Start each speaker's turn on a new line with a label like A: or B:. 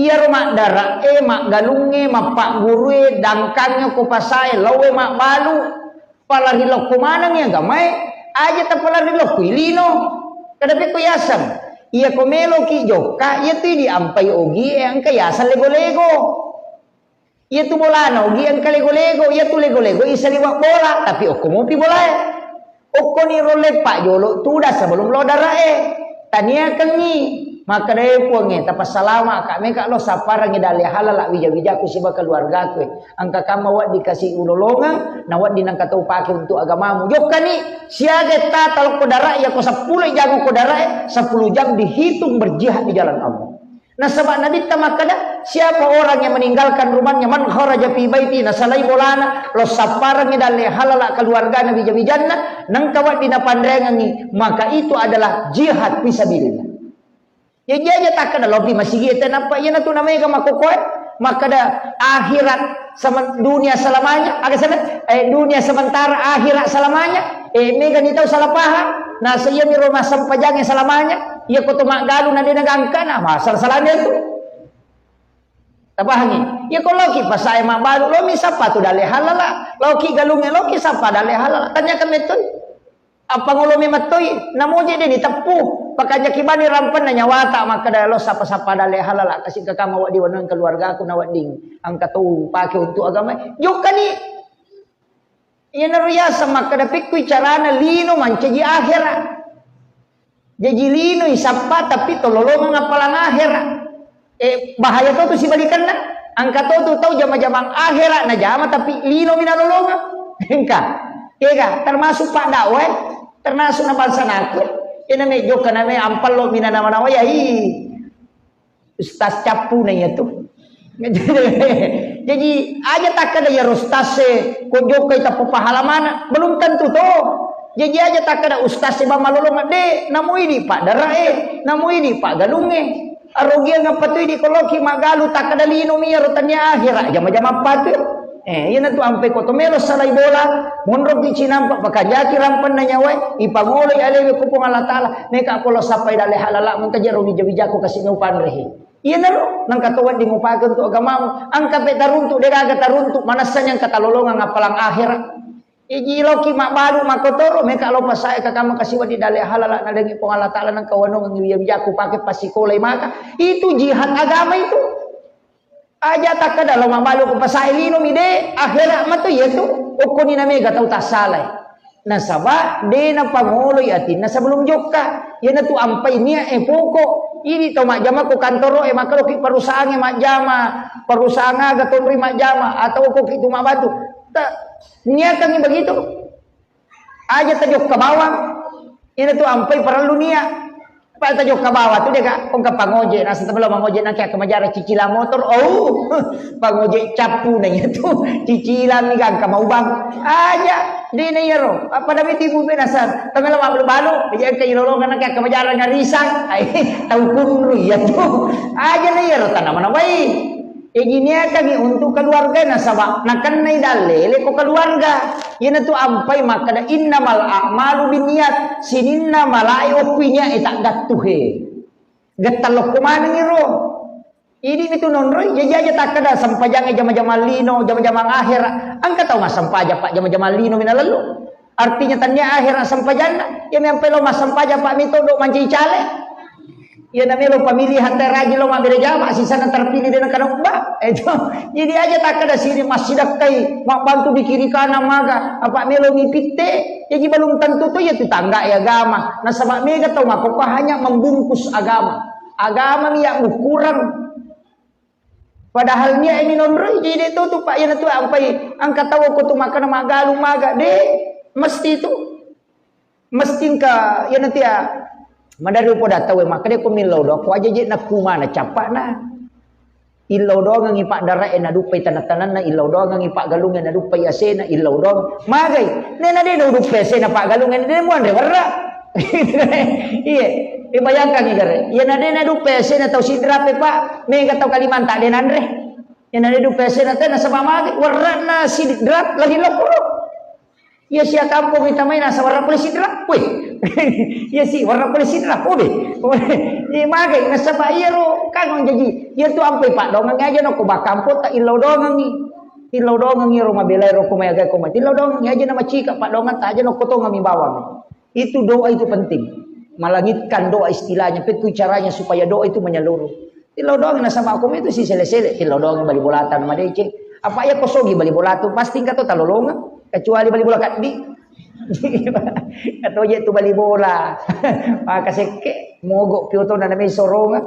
A: Iya mak dara mak galunge mapak gurue dangkangnya ko pasai lawe mak balu palarilo kumanang ya gamay aja ta palarilo kuilino kadapi ko yasan iya komelo ki joka iya tu di ampai ogi ang kayasan lego-lego iya tu bolano ogi ang kalego-lego iya tu lego-lego isa liwak bola tapi oko mo pi bola oko ni role pak jolo tu dah sebelum lo dara tania kengi maka dari puangnya tapas salama kami kak lo sapara ngidali halal wija-wija ku siba keluarga ku angka kamu wak dikasih ulolongan nawat dinangka tau pakai untuk agamamu joka nih siaga ta talok kodara ya ko 10 jam kodara 10 jam dihitung berjihad di jalan Allah nah sebab nadita makada siapa orang yang meninggalkan rumahnya man kharaja fi baiti nasalai bolana lo sapara ngidali halal keluarga nabi wija-wijanna nang kawat dina pandrengan maka itu adalah jihad fisabilillah. Ya dia tak kena lobby masih kita nampak ya tu namanya ke makokoy maka dah akhirat sama dunia selamanya agak sana dunia sementara akhirat selamanya mega ni tahu salah paham nah saya mi rumah sampajang selamanya ya ko tu mak galu na dinagangkan masal salahnya tu tak paham ya ko loki pasai mak baru lo mi sapa tu dale halala loki galunge loki sapa dale halala tanyakan metoi apa ngulo mi matoi namo je dia ditepuh pakanya kibani rampan nanya wata maka dah lo sapa-sapa dale halal kasih ke kamu wak diwanun keluarga aku nawat ding angkat tu pakai untuk agama joka ni iya naruyasa maka dah pikui carana lino mancaji akhirat jadi lino isapa tapi tololong ngapalang akhirat bahaya tu si balikan na angkat tu tahu jama-jama akhirat na jama tapi lino minalolonga Eka termasuk pak dakwah termasuk na bangsa nakut ina me joka na me ampal lo mina nama nawa ya ustaz capu na ya tu jadi aja tak ada ya ustaz ko joka ita pahalamana belum tentu to jadi aja tak ada ustaz ba malolong de namu ini pak dara namu ini pak galunge arogia ngapatu di koloki magalu tak ada lino mi rotanya akhirat jama-jama patir yana tu ampe ko tomelo salai bola monrok di cinampak pakajaki rampan na nyawa ipangoloy alewe ko pong Allah taala meka ko lo sapay dale halala mun tajero bija-bija ko kasi no panrehi yana ro nang katuwan di mo pagon to agamamu ang kape taruntu deraga taruntu manasan yang katalolongan ngapalang akhirat iji loki mak baru makotoro meka lo pasay ka kama kasiwa di dale halala na dengi pong Allah taala nang kawanong ng bija-bija ko pake pasikolay maka itu jihad agama itu aja tak kada lo mamalu ko pasailino mi de akhirat mato yetu ukoni na mega tau tasalay nasaba de na pangulo yatin na sebelum joka yana tu ampai nia poko ini to mak jama ko kantoro makalo ki perusahaan mak jama perusahaan aga tonri mak jama atau ko ki tu mak batu tak nia kan begitu aja tajok ke bawah ini tu ampai perlu nia Pak tajok ke bawah tu dia kak kong pangoje nah setelah pangoje nak ke majara cicilan motor pangoje capu nanya tu cicilan ni kan mau bang aja di nayero apa dah tibu penasar tapi lama belum balu dia ke ilolongan nak ke majara ngarisang tahu kunru ya tu aja nayero tanah mana baik gini kami untuk keluarga nasabah nakan nai dalele ko keluarga yana tu ampai makada innamal a'malu binniyat sininna malai opinya tak gatuhe gatalok kumana ni ro ini itu nonroy jaja tak kada sampajang jama-jama lino jama-jama akhir angka tahu mas sampaja pak jama-jama lino mina lalu artinya tanya akhir sampajana ya mempe lo mas sampaja pak mitodo manci cale ya namanya lo pemilihan teraji lo ngambil jama sisa terpilih dengan kanong ba itu jadi aja tak ada sini masih dakai mak bantu di kiri kanan maga apa melo ngipite jadi belum tentu tuh ya tetangga ya agama nah sebab mega tahu mak pokok hanya membungkus agama yang ukuran padahal dia ini nonroy jadi itu tuh pak ya tuh sampai angkat tahu ko tuh makan magalu maga deh mesti itu mesti ka ya nanti ya madari po datawe makade ko milaw do ko aja je na kumana capak na ilaw do nga ngipak dara na dupay tanatanan na ilaw do nga ngipak galungan na dupay ase na ilaw do magay nena de do dupay ase na pak galungan de mo andre warra iya ibayangkan igare ya na de na dupay ase na taw sidrape pa mega taw Kalimantan de andre ya na de dupay ase na ta na sa mamagi warra na sidrap lagi lokoro Ya siya kampung kita main nasa warna polisi lah, weh. Ya si warna polisi lah, udah. Di magai nasa bayaro kan jadi. Ya tu ampai pak dongang aja no ko bakampo tak ilau dongang ni. Ilau dongang ni rumah belai ro ko mayaga ko mati. Ilau dongang aja nama cika pak dongang tak aja no ko ngami bawang. Itu doa itu penting. Malangitkan doa istilahnya, itu caranya supaya doa itu menyeluruh. Ilau dongang nasa makom itu si sele-sele. Ilau dongang bali bolatan nama dece. Apa ya kosogi bali bolatu pasti enggak to talolongan. Kecuali bali bola kat di atau je tu bali bola maka seke mogok pioto na may soronga